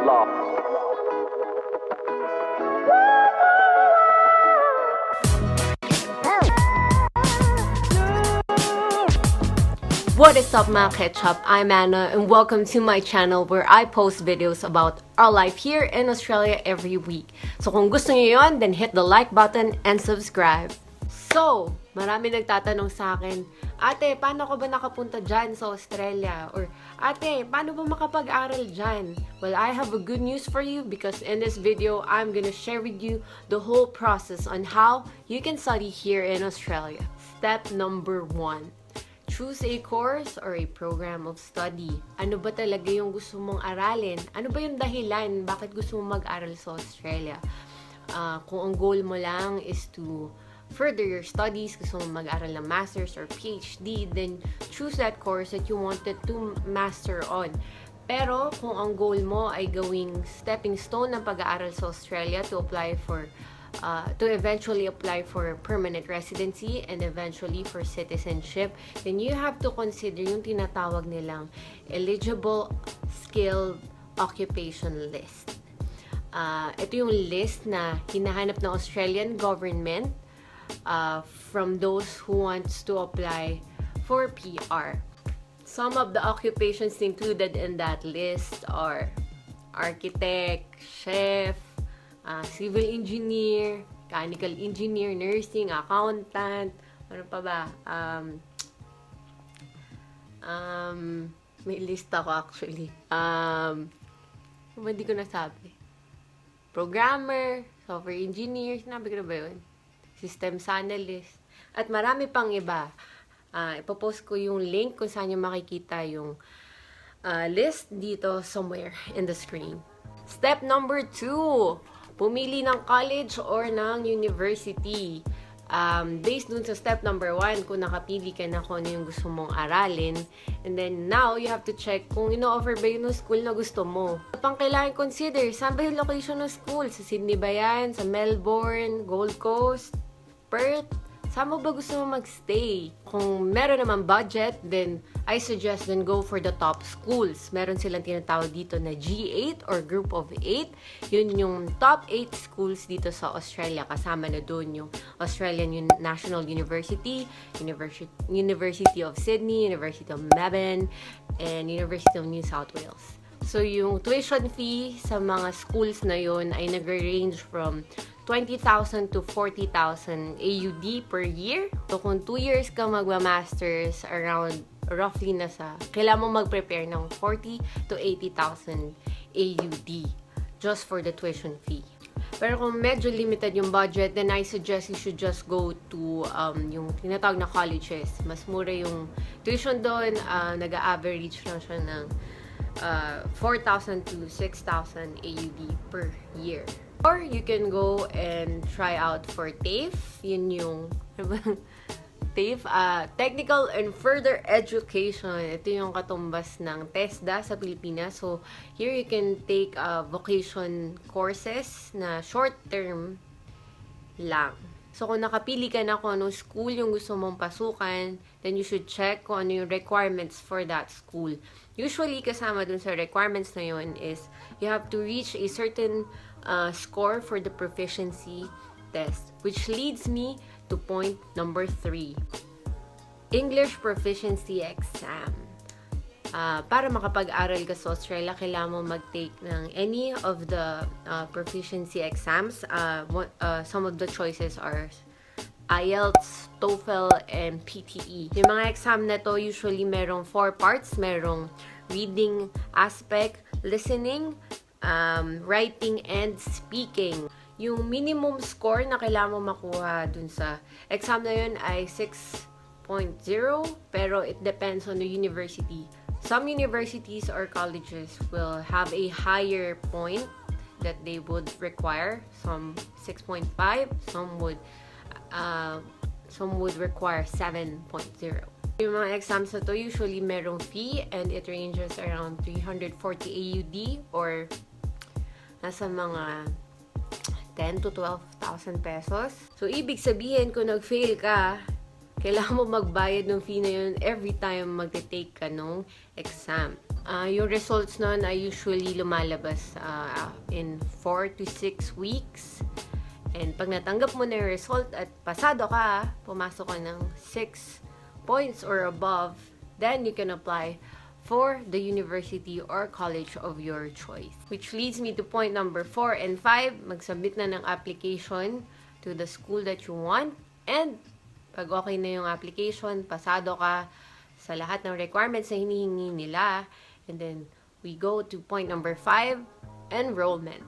law. What is up mga ketchup? I'm Anna and welcome to my channel where I post videos about our life here in Australia every week. So kung gusto niyo yun, then hit the like button and subscribe. So, marami nagtatanong sa akin, ate, paano ko ba nakapunta dyan sa Australia? Or, ate, paano ba makapag-aral dyan? Well, I have a good news for you because in this video, I'm gonna share with you the whole process on how you can study here in Australia. Step number 1. Choose a course or a program of study. Ano ba talaga yung gusto mong aralin? Ano ba yung dahilan? Bakit gusto mong mag-aral sa Australia? Kung ang goal mo lang is to further your studies, gusto mong mag-aral ng master's or PhD, then choose that course that you wanted to master on. Pero kung ang goal mo ay gawing stepping stone ng pag-aaral sa Australia to apply for to eventually apply for permanent residency and eventually for citizenship, then you have to consider yung tinatawag nilang eligible skilled occupation list. Ito yung list na hinahanap ng Australian government from those who wants to apply for PR. Some of the occupations included in that list are architect, chef, civil engineer, mechanical engineer, nursing, accountant, ano pa ba? May list ako actually. Hindi ko nasabi. Programmer, software engineer, sinabi ko na ba yun? Systems analyst, at marami pang iba. Ipopost ko yung link kung saan nyo makikita yung list dito somewhere in the screen. Step number 2. Pumili ng college or ng university. Based dun sa step number 1, kung nakapili ka na kung ano yung gusto mong aralin. And then now, you have to check kung ino-offer ba yun ng school na gusto mo. Pang kailangan consider, saan ba yung location ng school? Sa Sydney ba yan? Sa Melbourne? Gold Coast? Perth? Saan mo ba gusto mo magstay? Kung meron naman budget, then I suggest then go for the top schools. Meron silang tinatawag dito na G8 or Group of 8. Yun yung top 8 schools dito sa Australia. Kasama na doon yung Australian National University, University of Sydney, University of Melbourne, and University of New South Wales. So yung tuition fee sa mga schools na yun ay nag-range from 20,000 to 40,000 AUD per year. So, kung 2 years ka magma-masters, around roughly kailangan mo mag-prepare ng 40 to 80,000 AUD just for the tuition fee. Pero kung medyo limited yung budget, then I suggest you should just go to yung tinatawag na colleges. Mas mura yung tuition doon, nag-average lang siya ng 4,000 to 6,000 AUD per year. Or you can go and try out for TAFE. Yun yung TAFE, Technical and Further Education. Ito yung katumbas ng TESDA sa Pilipinas. So, here you can take vocation courses na short term lang. So, kung nakapili ka na kung anong school yung gusto mong pasukan, then you should check kung ano yung requirements for that school. Usually, kasama dun sa requirements na yun is you have to reach a certain score for the proficiency test, which leads me to point number 3. English proficiency exam. Para makapag-aral ka sa Australia, kailangan mo mag-take ng any of the proficiency exams. Some of the choices are IELTS, TOEFL, and PTE. Yung mga exam na to, usually merong 4 parts. Merong reading aspect, listening, writing, and speaking. Yung minimum score na kailangan mo makuha dun sa exam na yun ay 6.0, pero it depends on the university. Some universities or colleges will have a higher point that they would require. Some 6.5, some would require 7.0. Yung mga exams na to, usually merong fee and it ranges around 340 AUD or nasa mga 10 to 12,000 pesos. So, ibig sabihin, kung nag-fail ka, kailangan mo magbayad ng fee na yun every time magte-take ka nung exam. Yung results nun ay usually lumalabas in 4 to 6 weeks. And pag natanggap mo na yung result at pasado ka, pumasok ka ng 6 points or above, then you can apply for the university or college of your choice. Which leads me to point number 4 and 5. Mag-submit na ng application to the school that you want. And pag okay na yung application, pasado ka sa lahat ng requirements na hinihingi nila. And then, we go to point number 5, enrollment.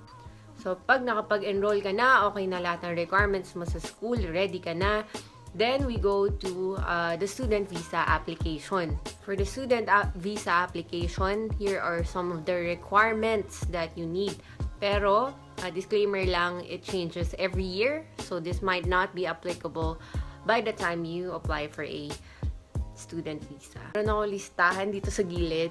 So, pag nakapag-enroll ka na, okay na lahat ng requirements mo sa school, ready ka na, then we go to the student visa application. For the student visa application, here are some of the requirements that you need. Pero, disclaimer lang, it changes every year. So, this might not be applicable by the time you apply for a student visa. Meron ako listahan dito sa gilid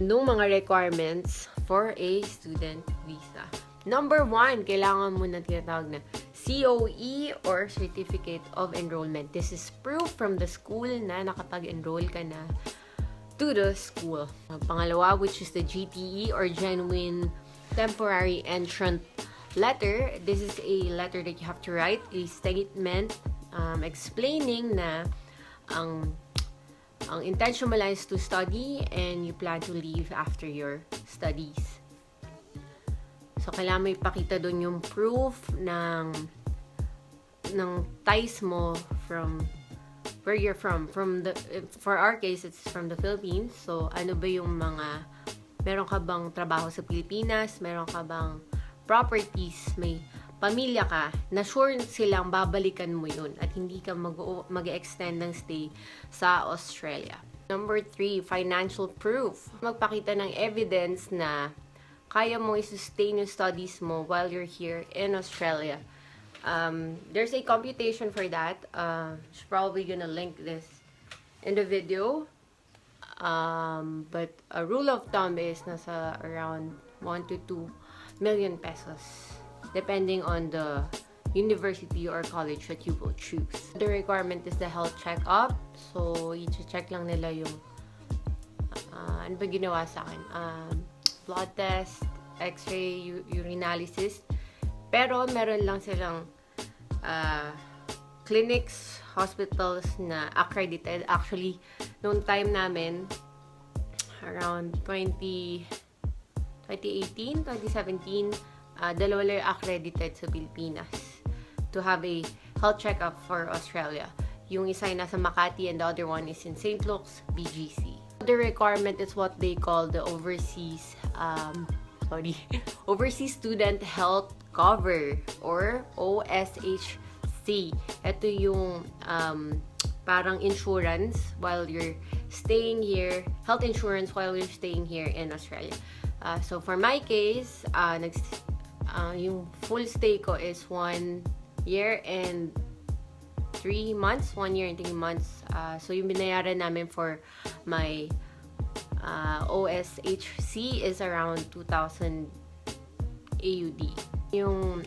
nung mga requirements for a student visa. Number 1, kailangan mo na tinatawag na COE or Certificate of Enrollment. This is proof from the school na nakapag-enroll ka na to the school. Pangalawa, which is the GTE or Genuine Temporary Entrant Letter. This is a letter that you have to write, a statement explaining na ang intention mo lang is to study and you plan to leave after your studies. So, kailangan mo ipakita doon yung proof ng ties mo from where you're from. For our case, it's from the Philippines. So, ano ba yung meron ka bang trabaho sa Pilipinas? Meron ka bang properties? May pamilya ka, na sure silang babalikan mo yun at hindi ka mag-extend ng stay sa Australia. Number 3, financial proof. Magpakita ng evidence na kaya mo i-sustain yung studies mo while you're here in Australia. There's a computation for that. She's probably gonna link this in the video. But a rule of thumb is nasa around 1 to 2 million pesos. Depending on the university or college that you will choose. The requirement is the health check-up. So, i-check lang nila yung ano ba ginawa sa akin? Blood test, x-ray, urinalysis. Pero, meron lang silang clinics, hospitals na accredited. Actually, noong time namin, around 2018, 2017, dalawa lang accredited sa Pilipinas to have a health checkup for Australia. Yung isa ay nasa Makati and the other one is in St. Luke's, BGC. The requirement is what they call the overseas Student Health Cover or OSHC. Ito yung parang insurance while you're staying here, health insurance while you're staying here in Australia. So for my case, yung full stay ko is 1 year and 3 months. 1 year and 3 months. So yung binayaran namin for my OSHC is around 2,000 AUD. Yung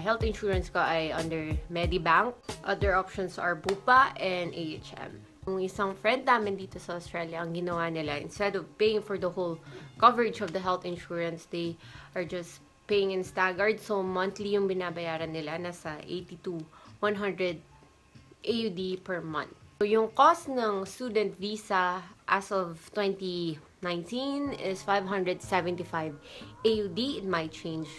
health insurance ko ay under Medibank. Other options are Bupa and AHM. Yung isang friend namin dito sa Australia, ang ginawa nila, instead of paying for the whole coverage of the health insurance, they are just paying in staggered. So, monthly yung binabayaran nila, nasa 80 to 100 AUD per month. So, yung cost ng student visa as of 2019 is 575 AUD. It might change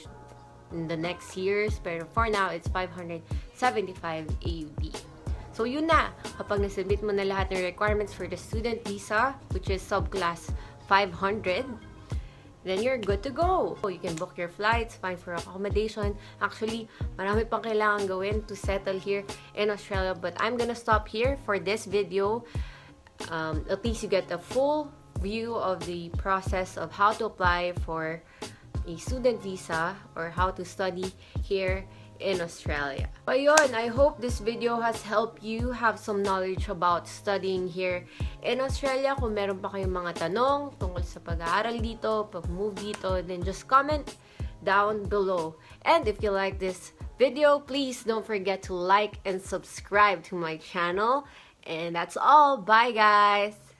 in the next years, pero for now, it's 575 AUD. So, yun na. Kapag nasubmit mo na lahat ng requirements for the student visa, which is subclass 500, then you're good to go. You can book your flights, find for accommodation. Actually, marami pang kailangan gawin to settle here in Australia. But I'm gonna stop here for this video. At least you get a full view of the process of how to apply for a student visa or how to study here in Australia. Ayun, I hope this video has helped you have some knowledge about studying here in Australia. Kung meron pa kayong mga tanong tungkol sa pag-aaral dito, pag-move dito, then just comment down below. And if you like this video, please don't forget to like and subscribe to my channel. And that's all. Bye, guys!